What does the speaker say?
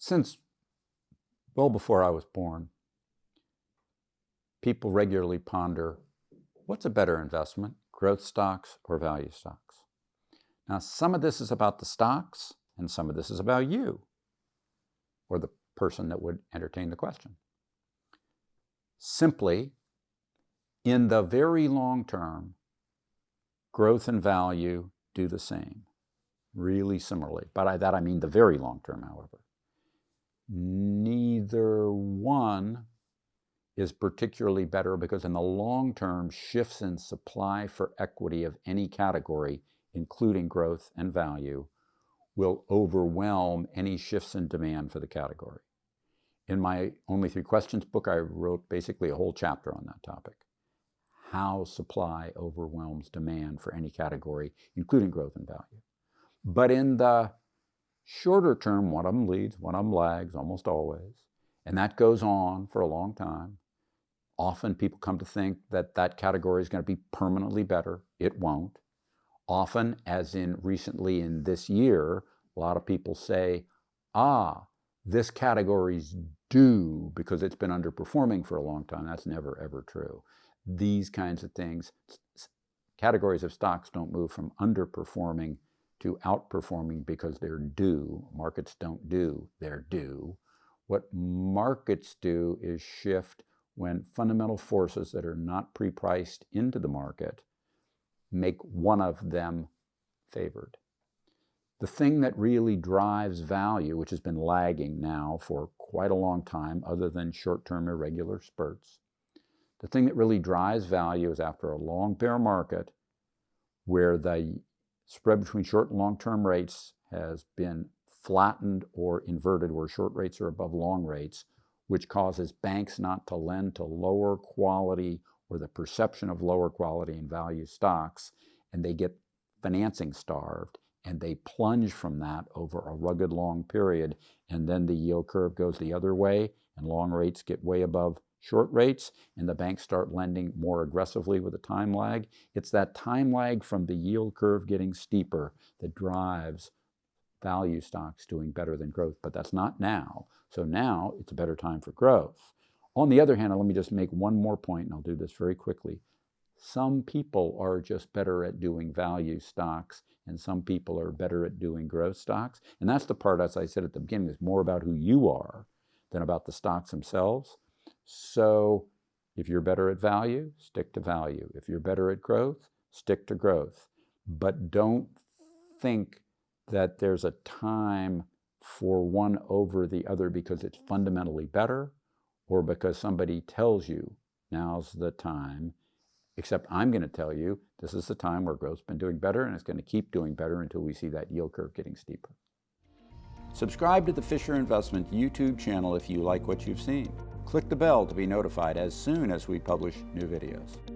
Since well before I was born, people regularly ponder, what's a better investment, growth stocks or value stocks? Now, some of this is about the stocks, and some of this is about you, or the person that would entertain the question. Simply, in the very long term, growth and value do the same, really similarly. By that I mean the very long term, however. Neither one is particularly better because in the long term, shifts in supply for equity of any category, including growth and value, will overwhelm any shifts in demand for the category. In my Only Three Questions book, I wrote basically a whole chapter on that topic. How supply overwhelms demand for any category, including growth and value. But in the shorter term, one of them leads, one of them lags, almost always. And that goes on for a long time. Often people come to think that that category is going to be permanently better. It won't. Often, as in recently in this year, a lot of people say, this category's due because it's been underperforming for a long time. That's never, ever true. These kinds of things, categories of stocks don't move from underperforming to outperforming because they're due. Markets don't do, they're due. What markets do is shift when fundamental forces that are not pre-priced into the market make one of them favored. The thing that really drives value, which has been lagging now for quite a long time, other than short-term irregular spurts, the thing that really drives value is after a long bear market where the spread between short and long-term rates has been flattened or inverted, where short rates are above long rates, which causes banks not to lend to lower quality or the perception of lower quality and value stocks, and they get financing starved, and they plunge from that over a rugged long period, and then the yield curve goes the other way, and long rates get way above short rates, and the banks start lending more aggressively with a time lag. It's that time lag from the yield curve getting steeper that drives value stocks doing better than growth, but that's not now. So now it's a better time for growth. On the other hand, let me just make one more point, and I'll do this very quickly. Some people are just better at doing value stocks, and some people are better at doing growth stocks. And that's the part, as I said at the beginning, is more about who you are than about the stocks themselves. So if you're better at value, stick to value. If you're better at growth, stick to growth. But don't think that there's a time for one over the other because it's fundamentally better or because somebody tells you now's the time. Except I'm going to tell you this is the time where growth's been doing better and it's going to keep doing better until we see that yield curve getting steeper. Subscribe to the Fisher Investment YouTube channel if you like what you've seen. Click the bell to be notified as soon as we publish new videos.